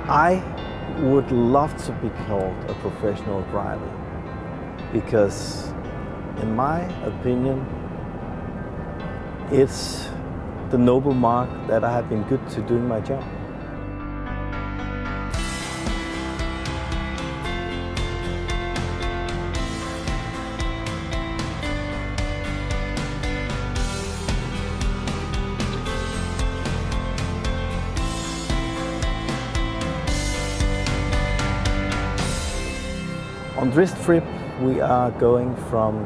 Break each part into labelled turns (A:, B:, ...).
A: I would love to be called a professional driver because, in my opinion, it's the noble mark that I have been good to doing my job. On this trip, we are going from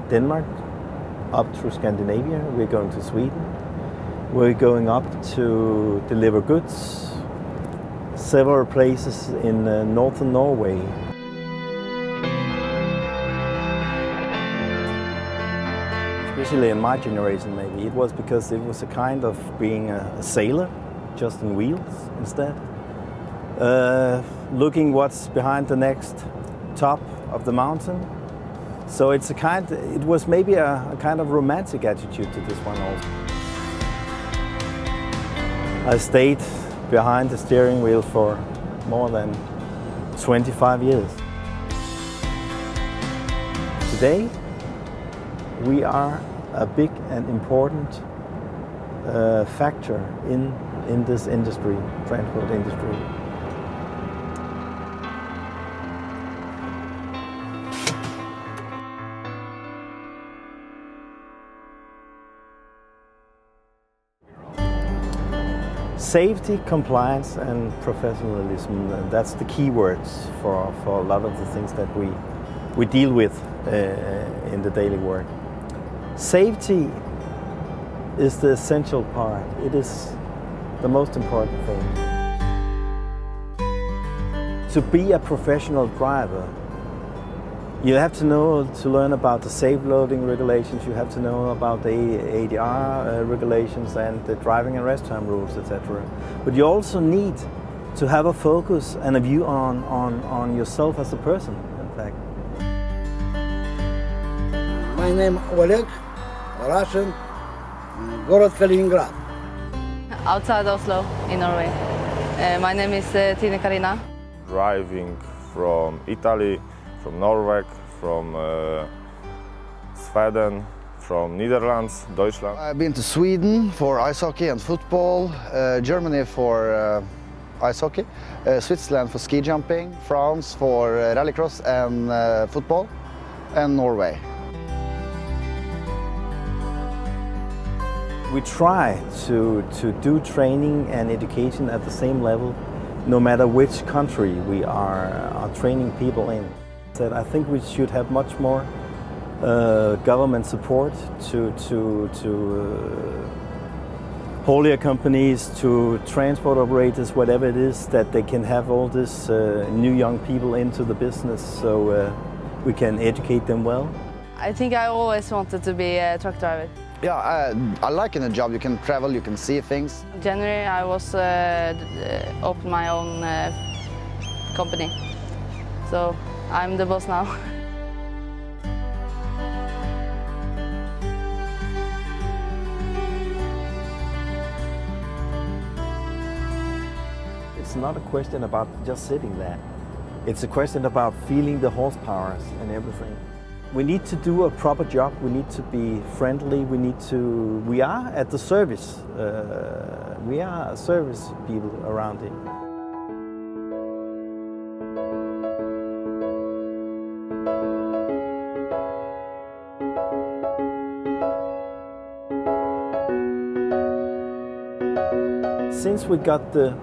A: Denmark up through Scandinavia. We're going to Sweden. We're going up to deliver goods, several places in Northern Norway. Especially in my generation, maybe, it was because it was a kind of being a sailor, just in wheels instead. Looking what's behind the next top of the mountain. So it was maybe a kind of romantic attitude to this one also. I stayed behind the steering wheel for more than 25 years. Today we are a big and important factor in this industry, transport industry. Safety, compliance and professionalism, that's the key words for a lot of the things that we deal with in the daily work. Safety is the essential part. It is the most important thing. To be a professional driver, you have to learn about the safe loading regulations, you have to know about the ADR regulations and the driving and rest time rules, etc. But you also need to have a focus and a view on yourself as a person, in fact.
B: My name is Oleg, Russian, Город Kaliningrad.
C: Outside Oslo, in Norway. My name is Tine Karina.
D: Driving from Italy, from Norway, from Sweden, from Netherlands, Deutschland.
E: I've been to Sweden for ice hockey and football, Germany for ice hockey, Switzerland for ski jumping, France for rallycross and football, and Norway.
A: We try to do training and education at the same level, no matter which country we are training people in. I think we should have much more government support to haulier companies, to transport operators, whatever it is, that they can have all this new young people into the business so we can educate them well.
C: I think I always wanted to be a truck driver.
E: Yeah, I like in a job you can travel, you can see things.
C: In January I was opened my own company, so I'm the boss now.
A: It's not a question about just sitting there. It's a question about feeling the horsepower and everything. We need to do a proper job, we need to be friendly, we are at the service. We are service people around here. Since we got the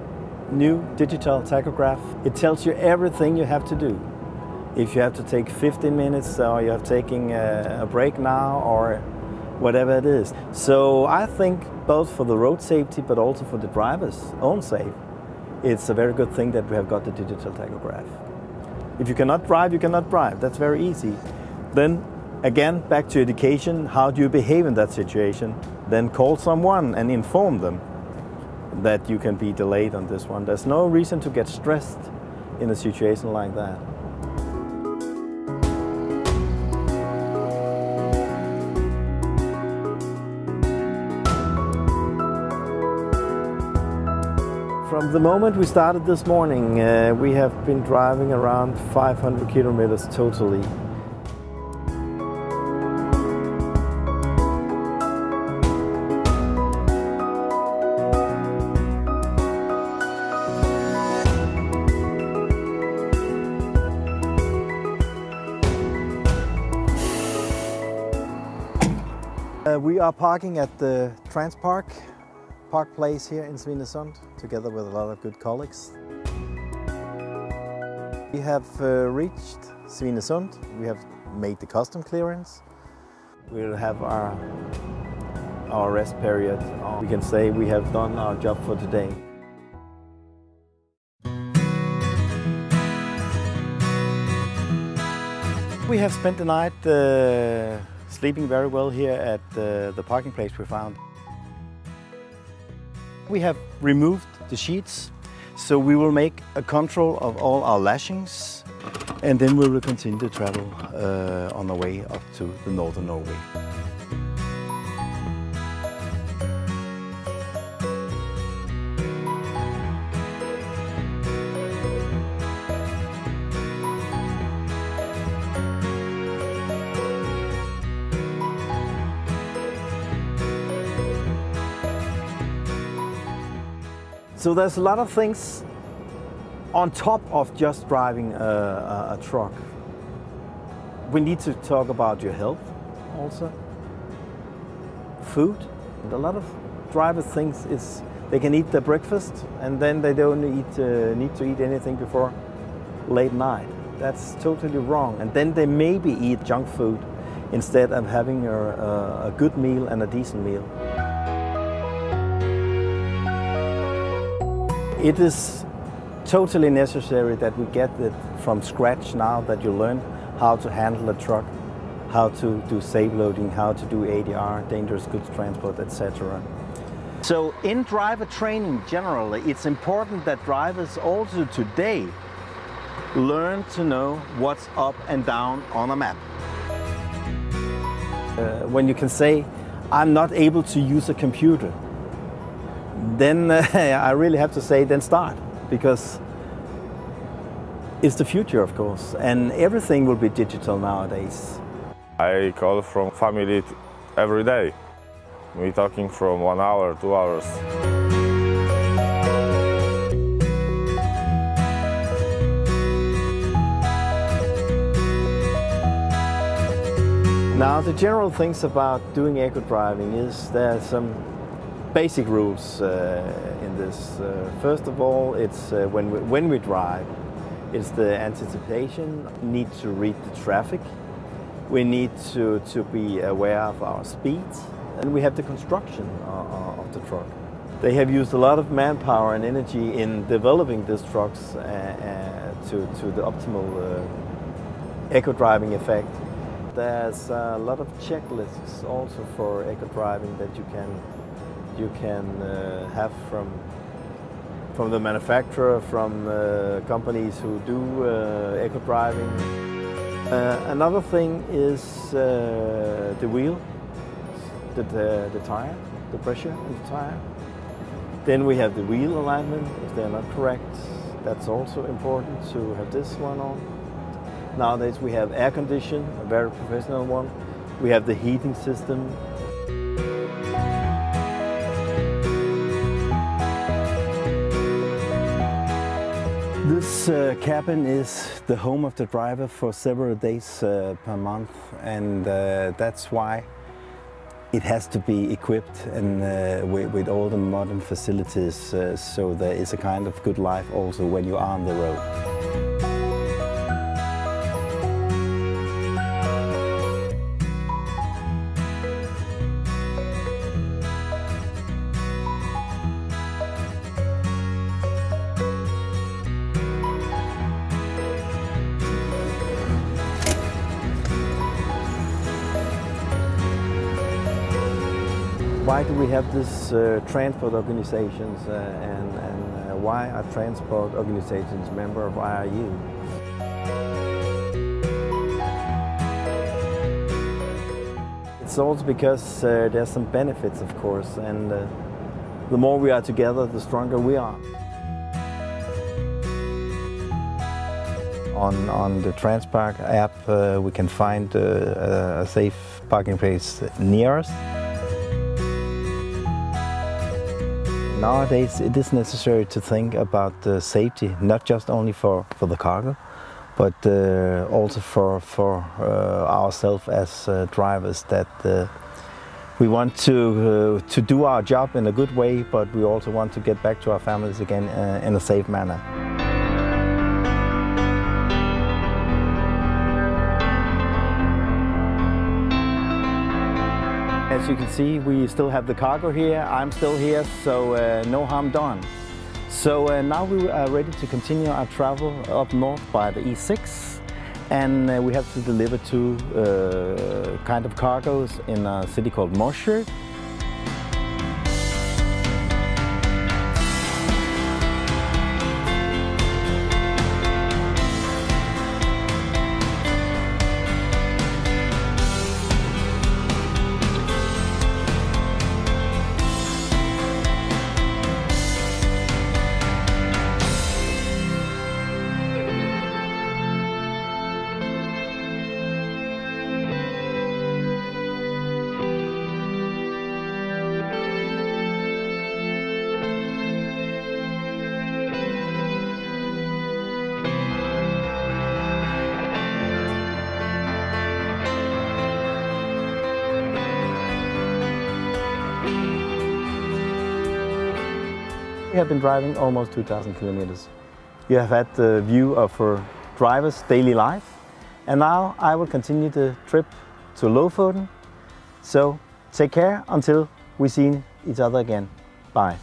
A: new digital tachograph, it tells you everything you have to do. If you have to take 15 minutes or you have taken a break now or whatever it is. So I think both for the road safety but also for the driver's own safety, it's a very good thing that we have got the digital tachograph. If you cannot drive, you cannot drive. That's very easy. Then again, back to education, how do you behave in that situation? Then call someone and inform them that you can be delayed on this one. There's no reason to get stressed in a situation like that. From the moment we started this morning, we have been driving around 500 kilometers totally. We are parking at the Park Place here in Svinesund, together with a lot of good colleagues. We have reached Svinesund. We have made the custom clearance. We'll have our rest period. We can say we have done our job for today. We have spent the night sleeping very well here at the parking place we found. We have removed the sheets, so we will make a control of all our lashings, and then we will continue to travel on our way up to the Northern Norway. So there's a lot of things on top of just driving a truck. We need to talk about your health also. Food. And a lot of drivers think they can eat their breakfast and then they don't need to eat anything before late night. That's totally wrong. And then they maybe eat junk food instead of having a good meal and a decent meal. It is totally necessary that we get it from scratch now that you learn how to handle a truck, how to do safe loading, how to do ADR, dangerous goods transport, etc. So in driver training generally, it's important that drivers also today learn to know what's up and down on a map. When you can say, I'm not able to use a computer, then I really have to say, then start, because it's the future, of course, and everything will be digital nowadays.
D: I call from family every day. We're talking from 1 hour, 2 hours.
A: Now, the general things about doing eco driving is there are some basic rules in this. First of all, it's when we drive, it's the anticipation. We need to read the traffic. We need to be aware of our speed. And we have the construction of the truck. They have used a lot of manpower and energy in developing these trucks to the optimal eco driving effect. There's a lot of checklists also for eco driving that you can have from the manufacturer, from companies who do eco driving. Another thing is the wheel, the tire, the pressure in the tire. Then we have the wheel alignment. If they're not correct, that's also important to have this one on. Nowadays we have air condition, a very professional one. We have the heating system. This cabin is the home of the driver for several days per month, and that's why it has to be equipped and with all the modern facilities, so there is a kind of good life also when you are on the road. Why do we have this transport organizations and why are transport organizations member of IRU? It's also because there's some benefits, of course, and the more we are together, the stronger we are. On the Transpark app, we can find a safe parking place near us. Nowadays, it is necessary to think about safety, not just only for the cargo, but also for ourselves as drivers. That we want to do our job in a good way, but we also want to get back to our families again in a safe manner. As you can see, we still have the cargo here. I'm still here, so no harm done. So now we are ready to continue our travel up north by the E6, and we have to deliver two kind of cargoes in a city called More IRU. We have been driving almost 2,000 kilometers. You have had the view of our driver's daily life, and now I will continue the trip to Lofoten. So take care until we see each other again. Bye.